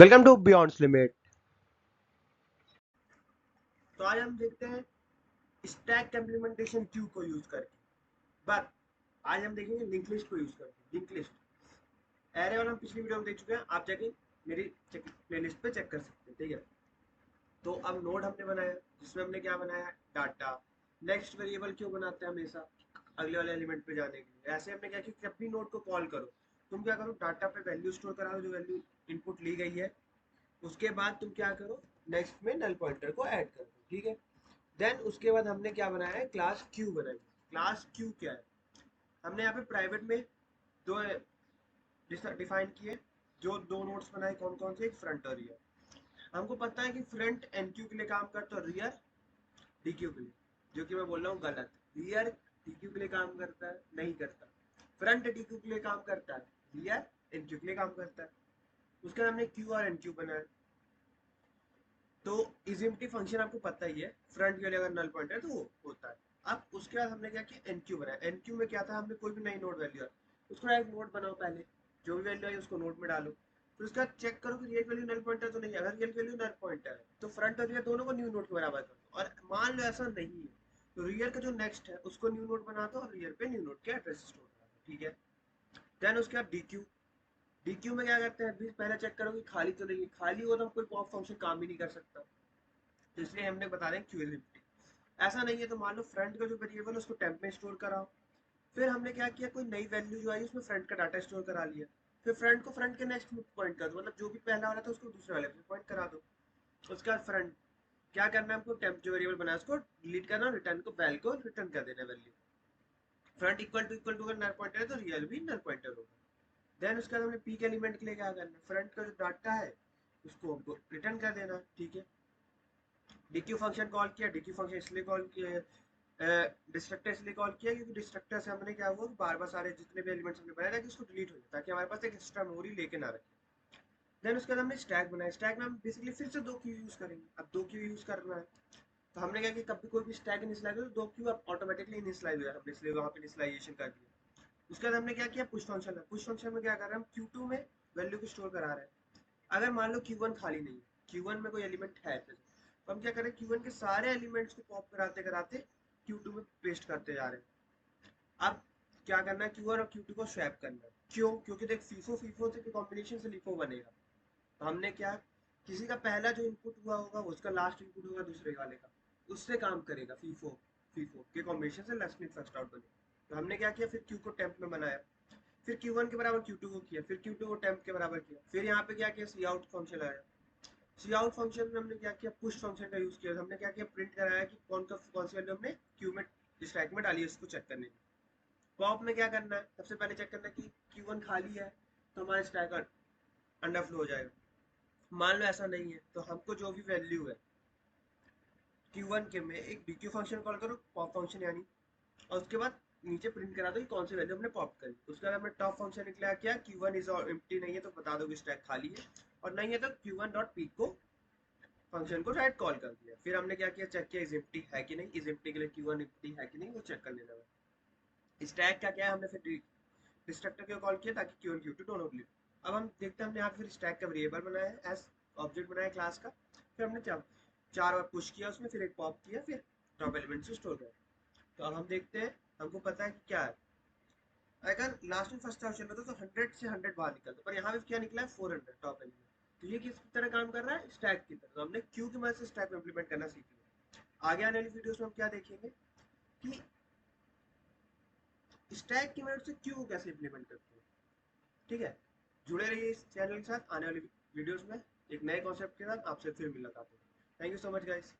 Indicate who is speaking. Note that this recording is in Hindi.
Speaker 1: Welcome to बियॉन्ड्स limit.
Speaker 2: तो आज हम देखते हैं स्टैक इम्प्लीमेंटेशन क्यू को यूज करके। बट आज हम देखेंगे लिंक लिस्ट को यूज करके। लिंक लिस्ट एरे वाला हम पिछली वीडियो में देख चुके हैं, आप जाके मेरी प्लेलिस्ट पे चेक कर सकते हैं। ठीक है, तो अब नोड हमने बनाया जिसमें हमने क्या बनाया, डाटा। नेक्स्ट वेरिएबल क्यों बनाते हैं, हमेशा अगले वाले एलिमेंट पे जाने के लिए। ऐसे हमने क्या किया, जब भी नोड को कॉल करो तुम क्या करो, डाटा पे वैल्यू स्टोर करा दो, जो वैल्यू इनपुट ली गई है। उसके बाद तुम क्या करो, नेक्स्ट में नल पॉइंटर को ऐड कर दो। ठीक है, देन उसके बाद हमने क्या बनाया है, क्लास क्यू बनाई। क्लास क्यू क्या है, हमने यहाँ पे प्राइवेट में दो डिफाइन किए, जो दो नोड्स बनाए। कौन कौन से, एक फ्रंट और रियर। हमको पता है कि फ्रंट एनक्यू के लिए काम करता है, रियर डीक्यू के लिए, जो कि मैं बोल रहा हूँ गलत। रियर डीक्यू के लिए काम करता है, नहीं करता। फ्रंट डीक्यू के लिए काम करता है, रियर एनक्यू के लिए काम करता है। उसके बाद हमने क्यू और एनक्यू बनाया। तो इजिम्प्टी फंक्शन आपको पता ही है, फ्रंट के लिए अगर नल पॉइंटर है तो वो होता है। अब उसके बाद हमने क्या किया, एनक्यू बनाया। एनक्यू में क्या था, हमने कोई भी नई नोड वैल्यू है उसको एक नोड बनाओ, पहले जो भी वैल्यू आई उसको नोड में डालो। फिर उसके बाद चेक करो कि रियल वैल्यू नल पॉइंटर तो नहीं है। अगर रियल वैल्यू नल पॉइंटर है तो फ्रंट और रियर दोनों को न्यू नोड के बराबर कर दो। और मान लो ऐसा नहीं है तो रियर का जो नेक्स्ट है उसको न्यू नोड बना दो और रियर पे न्यू नोड के एड्रेस स्टोर करा दो। ठीक है, देन उसके बाद डीक्यू। डीक्यू में क्या करते हैं, पहले चेक करो कि खाली तो नहीं है। खाली हो तो हम कोई पॉप फंक्शन काम ही नहीं कर सकता, तो इसलिए हमने बता दें क्यू इज एम्प्टी। ऐसा नहीं है तो मान लो फ्रंट का जो वेरिएबल है उसको टेम्प में स्टोर कराओ। फिर हमने क्या किया, कोई नई वैल्यू जो आई उसमें फ्रंट का डाटा स्टोर करा लिया। फिर फ्रंट को फ्रंट के नेक्स्ट में पॉइंट कर दो, मतलब जो भी पहला वाला था उसको दूसरे वाले में पॉइंट करा दो। उसके बाद फ्रंट क्या करना है, हमको टेम्प जो वेरिएबल बनाया उसको डिलीट करना, रिटर्न को वैल को रिटर्न कर देना वैल्यू। फ्रंट इक्वल टू अगर नल पॉइंटर है तो रियल भी नल पॉइंटर होगा। देन उसके बाद हमने पीक एलिमेंट के लिए क्या करना है, फ्रंट का जो डाटा है उसको हमको रिटर्न कर देना। ठीक है, डीक्यू फंक्शन कॉल किया। डीक्यू फंक्शन इसलिए कॉल किया, डिस्ट्रक्टर इसलिए कॉल किया क्योंकि डिस्ट्रक्टर से हमने क्या हुआ, बार बार सारे जितने भी एलिमेंट्स हमने बनाया था कि उसको डिलीट हो जाए, ताकि हमारे पास एक एक्स्ट्रा मेमोरी लेके ना रखे। देन उसके बाद हमने स्टैक बनाया। स्टैक में हम बेसिकली फिर से दो क्यू यूज करेंगे। अब दो क्यू यूज करना है तो हमने क्या किया, कभी कोई भी स्टैक इनिशियलाइज हो तो दो क्यू अब ऑटोमेटिकली इनिशियलाइज हो जाए, हमने इसलिए वहां पे इनिशियलाइजेशन कर दिया। उसके बाद हमने क्या किया, पुश फंक्शन है। पुश फंक्शन में क्या कर रहे हैं, हम Q2 में वैल्यू को स्टोर करा रहे हैं। अगर मान लो Q1 खाली नहीं है, Q1 में कोई एलिमेंट है तो हम क्या करें, Q1 के सारे एलिमेंट्स को पॉप कराते कराते Q2 में पेस्ट करते जा रहे हैं। अब क्या करना है, Q1 और Q2 को स्वैप करना है। क्यों, क्योंकि देख फीफो फीफो से कॉम्बिनेशन से लिफो बनेगा। तो हमने क्या, किसी का पहला जो इनपुट हुआ होगा उसका लास्ट इनपुट होगा दूसरे वाले का, उससे काम करेगा। फीफो फीफो के कॉम्बिनेशन से लास्ट इन फर्स्ट आउट बनेगा। तो हमने क्या किया, फिर Q को टेम्प में बनाया। फिर Q1 के बराबर Q2 को किया, फिर Q2 को टेम्प के बराबर किया। फिर यहाँ पे क्या किया, सी आउट फंक्शन आया। सी आउट फंक्शन में हमने क्या किया, पुश फंक्शन का यूज किया। हमने क्या किया, प्रिंट कराया कि कौन सी वैल्यू हमने क्यू में स्टैक में डाली है, उसको चेक करने के। पॉप में क्या करना है, सबसे पहले चेक करना है कि Q1 खाली है तो हमारा स्टैक अंडरफ्लो हो जाएगा। मान लो ऐसा नहीं है तो हमको जो भी वैल्यू है Q1 के में एक DQ फंक्शन कॉल करो, पॉप फंक्शन यानी, और उसके बाद नीचे प्रिंट करा दो कि कौन सी वैल्यू हमने पॉप करी। उसके बाद हमने टॉप फंक्शन निकला क्या, Q1 इज एम्प्टी नहीं है तो बता दो कि स्टैक खाली है, और नहीं है तो Q1 डॉट पीक को फंक्शन को डायरेक्ट कॉल कर दिया। फिर हमने क्या किया, चेक किया इज एम्प्टी है कि नहीं। इज एम्प्टी के लिए Q1 एम्प्टी है कि नहीं वो चेक कर लेना है। स्टैक का क्या है, हमने फिर डिस्ट्रक्टर को कॉल किया ताकि Q1 Q2 दोनों डिलीट। अब हम देखते हैं, हमने यहाँ फिर स्टैक का वेरिएबल बनाया है, एस ऑब्जेक्ट बनाया क्लास का। फिर हमने चार बार पुश किया उसमें, फिर एक पॉप किया, फिर टॉप एलिमेंट से स्टोर किया। तो अब हम देखते हैं, हमको पता है कि क्या है। अगर लास्ट में फर्स्ट टाइम चल रहा था तो 100 से 100 बाहर निकलता, पर यहाँ पे क्या निकला है, 400 टॉप एलिमेंट। तो ये किस तरह काम कर रहा है, स्टैक की तरह। तो हमने क्यू की मदद से स्टैक में इंप्लीमेंट करना सीख लिया। आगे आने वाली वीडियोस में हम क्या देखेंगे कि स्टैक की मदद से क्यू को कैसे इंप्लीमेंट करते हैं। ठीक है, जुड़े रहिए इस चैनल के साथ। आने वाली वीडियोस में एक नए कॉन्सेप्ट के साथ आपसे फिर मुलाकात होगी। Thank you so much guys.